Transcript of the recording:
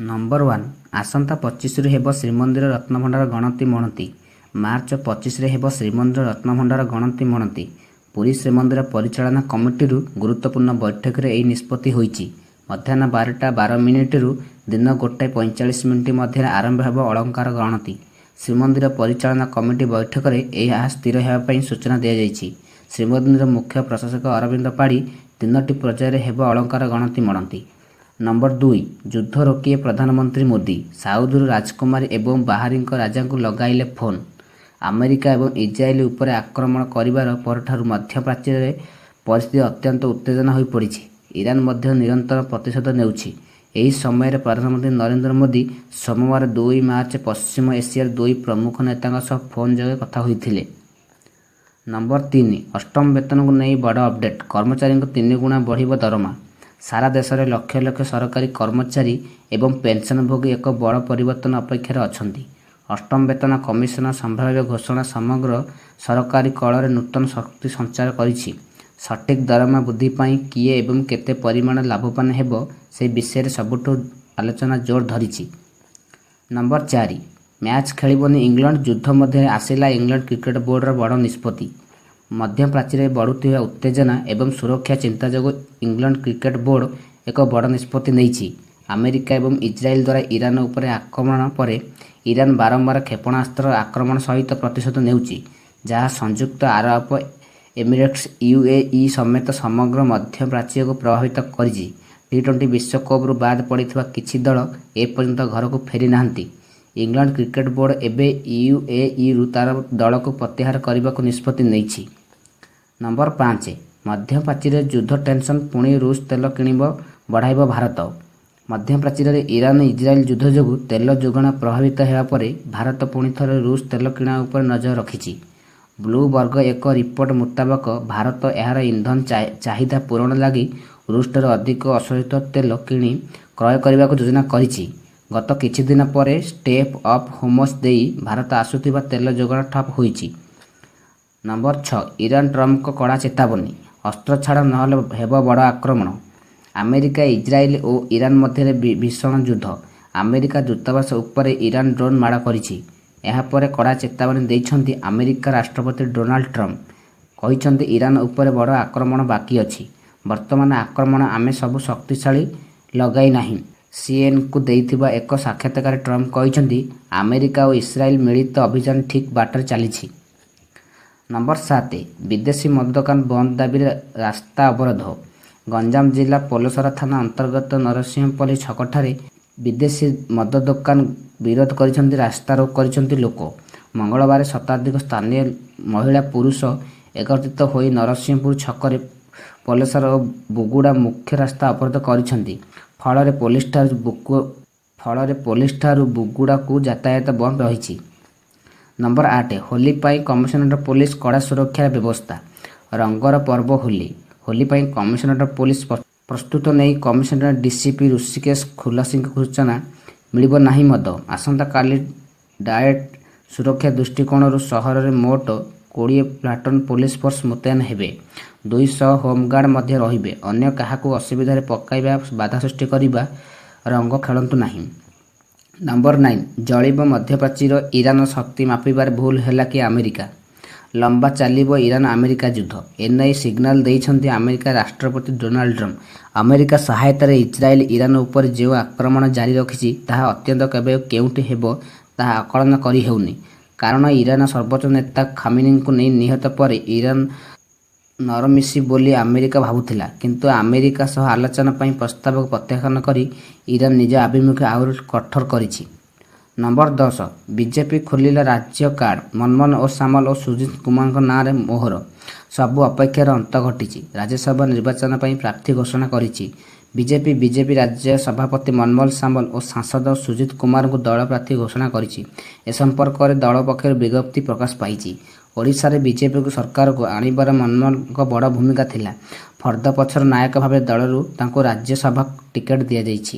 Number 1 ଆସନ୍ତା 25ରୁ ହେବ ଶ୍ରୀମନ୍ଦିର ରତ୍ନଭଣ୍ଡାର ଗଣତି ମଣତି। ମାର୍ଚ୍ଚ 25ରେ ହେବ ଶ୍ରୀମନ୍ଦିର ରତ୍ନଭଣ୍ଡାର ଗଣତି ମଣତି। ପୁରୀ ଶ୍ରୀମନ୍ଦିର ପରିଚାଳନା କମିଟିରୁ ଗୁରୁତ୍ୱପୂର୍ଣ୍ଣ ବୈଠକରେ ଏହି ନିଷ୍ପତ୍ତି ହୋଇଛି। ମଧ୍ୟାହ୍ନ 12:12ରୁ ଦିନ 1:45 ମଧ୍ୟରେ ଆରମ୍ଭ ହେବ ଅଳଙ୍କାର ଗଣତି। ଶ୍ରୀମନ୍ଦିର ପରିଚାଳନା କମିଟି ବୈଠକରେ ଏହା ସ୍ଥିର ହେବା ପାଇଁ ସୂଚନା ଦିଆଯାଇଛି। ଶ୍ରୀମନ୍ଦିର ମୁଖ୍ୟ ପ୍ରଶାସକ ଅରବିନ୍ଦ ପାଢ଼ୀ 3ଟି ପର୍ଯ୍ୟାୟରେ ହେବ ଅଳଙ୍କାର ଗଣତି ମଣତି। ନମ୍ବର 2 ଯୁଦ୍ଧ ରୋକିବେ ପ୍ରଧାନମନ୍ତ୍ରୀ ମୋଦି। ସାଉଦିରୁ ରାଜକୁମାରୀ ଏବଂ ବାହାରିଙ୍କ ରାଜାଙ୍କୁ ଲଗାଇଲେ ଫୋନ୍। ଆମେରିକା ଏବଂ ଇସ୍ରାଏଲ ଉପରେ ଆକ୍ରମଣ କରିବାର ପରଠାରୁ ମଧ୍ୟପ୍ରାଚ୍ୟରେ ପରିସ୍ଥିତି ଅତ୍ୟନ୍ତ ଉତ୍ତେଜନା ହୋଇପଡ଼ିଛି। ଇରାନ ମଧ୍ୟ ନିରନ୍ତର ପ୍ରତିଶୋଧ ନେଉଛି। ଏହି ସମୟରେ ପ୍ରଧାନମନ୍ତ୍ରୀ ନରେନ୍ଦ୍ର ମୋଦି ସୋମବାର 2 ମାର୍ଚ୍ଚ ପଶ୍ଚିମ ଏସିଆର 2 ପ୍ରମୁଖ ନେତାଙ୍କ ସହ ଫୋନ୍ ଯୋଗେ କଥା ହୋଇଥିଲେ। ନମ୍ବର 3 ଅଷ୍ଟମ ବେତନକୁ ନେଇ ବଡ଼ ଅପଡେଟ୍। କର୍ମଚାରୀଙ୍କୁ 3 ଗୁଣା ବଢ଼ିବ ଦରମା। ସାରା ଦେଶରେ ଲକ୍ଷ ଲକ୍ଷ ସରକାରୀ କର୍ମଚାରୀ ଏବଂ ପେନ୍ସନଭୋଗୀ ଏକ ବଡ଼ ପରିବର୍ତ୍ତନ ଅପେକ୍ଷାରେ ଅଛନ୍ତି। ଅଷ୍ଟମ ବେତନ କମିଶନ ସମ୍ଭାବ୍ୟ ଘୋଷଣା ସମଗ୍ର ସରକାରୀ କଳରେ ନୂତନ ଶକ୍ତି ସଞ୍ଚାର କରିଛି। ସଠିକ୍ ଦରମା ବୃଦ୍ଧି ପାଇଁ କିଏ ଏବଂ କେତେ ପରିମାଣ ଲାଭବାନ ହେବ ସେ ବିଷୟରେ ସବୁଠୁ ଆଲୋଚନା ଜୋର ଧରିଛି। ନମ୍ବର 4 ମ୍ୟାଚ୍ ଖେଳିବନି ଇଂଲଣ୍ଡ। ଯୁଦ୍ଧ ମଧ୍ୟରେ ଆସିଲା ଇଂଲଣ୍ଡ କ୍ରିକେଟ ବୋର୍ଡର ବଡ଼ ନିଷ୍ପତ୍ତି। ମଧ୍ୟପ୍ରାଚ୍ୟରେ ବଢ଼ୁଥିବା ଉତ୍ତେଜନା ଏବଂ ସୁରକ୍ଷା ଚିନ୍ତା ଯୋଗୁଁ ଇଂଲଣ୍ଡ କ୍ରିକେଟ ବୋର୍ଡ ଏକ ବଡ଼ ନିଷ୍ପତ୍ତି ନେଇଛି। ଆମେରିକା ଏବଂ ଇସ୍ରାଏଲ ଦ୍ୱାରା ଇରାନ ଉପରେ ଆକ୍ରମଣ ପରେ ଇରାନ ବାରମ୍ବାର କ୍ଷେପଣାସ୍ତ୍ର ଆକ୍ରମଣ ସହିତ ପ୍ରତିଶୋଧ ନେଉଛି, ଯାହା ସଂଯୁକ୍ତ ଆରବ ଏମିରେଟ୍ସ UAE ସମେତ ସମଗ୍ର ମଧ୍ୟପ୍ରାଚ୍ୟକୁ ପ୍ରଭାବିତ କରିଛି। T20 ବିଶ୍ୱକପ୍ରୁ ବାଦ୍ ପଡ଼ିଥିବା କିଛି ଦଳ ଏପର୍ଯ୍ୟନ୍ତ ଘରକୁ ଫେରି ନାହାନ୍ତି। ଇଂଲଣ୍ଡ କ୍ରିକେଟ ବୋର୍ଡ ଏବେ UAEରୁ ତା'ର ଦଳକୁ ପ୍ରତ୍ୟାହାର କରିବାକୁ ନିଷ୍ପତ୍ତି ନେଇଛି। ନମ୍ବର 5 ମଧ୍ୟପ୍ରାଚ୍ୟରେ ଯୁଦ୍ଧ ଟେନସନ୍, ପୁଣି ରୁଷ ତେଲ କିଣିବ ବଢ଼ାଇବ ଭାରତ। ମଧ୍ୟପ୍ରାଚ୍ୟରେ ଇରାନ ଇସ୍ରାଏଲ ଯୁଦ୍ଧ ଯୋଗୁଁ ତେଲ ଯୋଗାଣ ପ୍ରଭାବିତ ହେବା ପରେ ଭାରତ ପୁଣି ଥରେ ରୁଷ ତେଲ କିଣା ଉପରେ ନଜର ରଖିଛି। ବ୍ଲୁମବର୍ଗ ଏକ ରିପୋର୍ଟ ମୁତାବକ ଭାରତ ଏହାର ଇନ୍ଧନ ଚାହିଦା ପୂରଣ ଲାଗି ରୁଷଠାରୁ ଅଧିକ ଅଶୋଧିତ ତେଲ କିଣି କ୍ରୟ କରିବାକୁ ଯୋଜନା କରିଛି। ଗତ କିଛି ଦିନ ପରେ ଷ୍ଟେପ୍ ଅଫ୍ ହୋର୍ମୁଜ ଦେଇ ଭାରତ ଆସୁଥିବା ତେଲ ଯୋଗାଣ ଠପ୍ ହୋଇଛି। ନମ୍ବର 6 ଇରାନ ଟ୍ରମ୍ପଙ୍କ କଡ଼ା ଚେତାବନୀ। ଅସ୍ତ୍ର ଛାଡ଼ ନହେଲେ ହେବ ବଡ଼ ଆକ୍ରମଣ। ଆମେରିକା, ଇସ୍ରାଏଲ ଓ ଇରାନ ମଧ୍ୟରେ ଭୀଷଣ ଯୁଦ୍ଧ। ଆମେରିକା ଦୂତାବାସ ଉପରେ ଇରାନ ଡ୍ରୋନ୍ ମାଡ଼ କରିଛି। ଏହାପରେ କଡ଼ା ଚେତାବନୀ ଦେଇଛନ୍ତି ଆମେରିକା ରାଷ୍ଟ୍ରପତି ଡୋନାଲ୍ଡ ଟ୍ରମ୍ପ। କହିଛନ୍ତି ଇରାନ ଉପରେ ବଡ଼ ଆକ୍ରମଣ ବାକି ଅଛି। ବର୍ତ୍ତମାନ ଆକ୍ରମଣ ଆମେ ସବୁ ଶକ୍ତିଶାଳୀ ଲଗାଇ ନାହିଁ। CNNକୁ ଦେଇଥିବା ଏକ ସାକ୍ଷାତକାରରେ ଟ୍ରମ୍ପ କହିଛନ୍ତି ଆମେରିକା ଓ ଇସ୍ରାଏଲ ମିଳିତ ଅଭିଯାନ ଠିକ୍ ବାଟରେ ଚାଲିଛି। ନମ୍ବର 7 ବିଦେଶୀ ମଦ ଦୋକାନ ବନ୍ଦ ଦାବିରେ ରାସ୍ତା ଅବରୋଧ। ଗଞ୍ଜାମ ଜିଲ୍ଲା ପୋଲସରା ଥାନା ଅନ୍ତର୍ଗତ ନରସିଂହପଲ୍ଲୀ ଛକଠାରେ ବିଦେଶୀ ମଦ ଦୋକାନ ବିରୋଧ କରିଛନ୍ତି, ରାସ୍ତାରୋକ କରିଛନ୍ତି ଲୋକ। ମଙ୍ଗଳବାର ଶତାଧିକ ସ୍ଥାନୀୟ ମହିଳା ପୁରୁଷ ଏକତ୍ରିତ ହୋଇ ନରସିଂହପୁର ଛକରେ ପୋଲସରା ଓ ବୁଗୁଡ଼ା ମୁଖ୍ୟ ରାସ୍ତା ଅବରୋଧ କରିଛନ୍ତି। ଫଳରେ ପୋଲିସଠାରୁ ବୁଗୁଡ଼ାକୁ ଯାତାୟାତ ବନ୍ଦ ରହିଛି। ନମ୍ବର 8 ହୋଲି ପାଇଁ କମିଶନରେଟ୍ ପୋଲିସ କଡ଼ା ସୁରକ୍ଷାର ବ୍ୟବସ୍ଥା। ରଙ୍ଗର ପର୍ବ ହୋଲି। ହୋଲି ପାଇଁ କମିଶନରେଟ୍ ପୋଲିସ ପ୍ରସ୍ତୁତ ନେଇ କମିଶନରେଟ୍ DCP ଋଷିକେଶ ଖୁଲାସିଙ୍କ ସୂଚନା। ମିଳିବ ନାହିଁ ମଦ। ଆସନ୍ତାକାଲି ଡାଏଟ୍ ସୁରକ୍ଷା ଦୃଷ୍ଟିକୋଣରୁ ସହରରେ ମୋଟ 20 ପ୍ଲାଟୁନ୍ ପୋଲିସ ଫୋର୍ସ ମୁତୟନ ହେବେ। 200 ହୋମଗାର୍ଡ ମଧ୍ୟ ରହିବେ। ଅନ୍ୟ କାହାକୁ ଅସୁବିଧାରେ ପକାଇବା, ବାଧା ସୃଷ୍ଟି କରିବା, ରଙ୍ଗ ଖେଳନ୍ତୁ ନାହିଁ। ନମ୍ବର 9 ଜଳିବ ମଧ୍ୟପ୍ରାଚ୍ୟର ଇରାନ ଶକ୍ତି ମାପିବାରେ ଭୁଲ ହେଲା କି ଆମେରିକା? ଲମ୍ବା ଚାଲିବ ଇରାନ ଆମେରିକା ଯୁଦ୍ଧ। ଏନେଇ ସିଗ୍ନାଲ ଦେଇଛନ୍ତି ଆମେରିକା ରାଷ୍ଟ୍ରପତି ଡୋନାଲ୍ଡ ଟ୍ରମ୍ପ। ଆମେରିକା ସହାୟତାରେ ଇସ୍ରାଏଲ ଇରାନ ଉପରେ ଯେଉଁ ଆକ୍ରମଣ ଜାରି ରଖିଛି ତାହା ଅତ୍ୟନ୍ତ କେବେ କେଉଁଠି ହେବ ତାହା ଆକଳନ କରି ହେଉନି। କାରଣ ଇରାନ ସର୍ବୋଚ୍ଚ ନେତା ଖାମିନିଙ୍କୁ ନେଇ ନିହତ ପରେ ଇରାନ ନରମିଶି ବୋଲି ଆମେରିକା ଭାବୁଥିଲା, କିନ୍ତୁ ଆମେରିକା ସହ ଆଲୋଚନା ପାଇଁ ପ୍ରସ୍ତାବକୁ ପ୍ରତ୍ୟାଖ୍ୟାନ କରି ଇରାନ ନିଜ ଆଭିମୁଖ୍ୟ ଆହୁରି କଠୋର କରିଛି। ନମ୍ବର 10 ବିଜେପି ଖୋଲିଲା ରାଜ୍ୟ କାର୍ଡ। ମନମୋହନ ଓ ସାମଲ ଓ ସୁଜିତ କୁମାରଙ୍କ ନାଁରେ ମୋହର। ସବୁ ଅପେକ୍ଷାର ଅନ୍ତ ଘଟିଛି। ରାଜ୍ୟସଭା ନିର୍ବାଚନ ପାଇଁ ପ୍ରାର୍ଥୀ ଘୋଷଣା କରିଛି ବିଜେପି ରାଜ୍ୟ ସଭାପତି ମନମୋହନ ସାମଲ ଓ ସାଂସଦ ସୁଜିତ କୁମାରଙ୍କୁ ଦଳ ପ୍ରାର୍ଥୀ ଘୋଷଣା କରିଛି। ଏ ସମ୍ପର୍କରେ ଦଳ ପକ୍ଷରୁ ବିଜ୍ଞପ୍ତି ପ୍ରକାଶ ପାଇଛି। ଓଡ଼ିଶାରେ ବିଜେପିକୁ ସରକାରକୁ ଆଣିବାରେ ମନମୋହନଙ୍କ ବଡ଼ ଭୂମିକା ଥିଲା। ଫର୍ଦ୍ଦ ପଛର ନାୟକ ଭାବେ ଦଳରୁ ତାଙ୍କୁ ରାଜ୍ୟସଭା ଟିକେଟ୍ ଦିଆଯାଇଛି।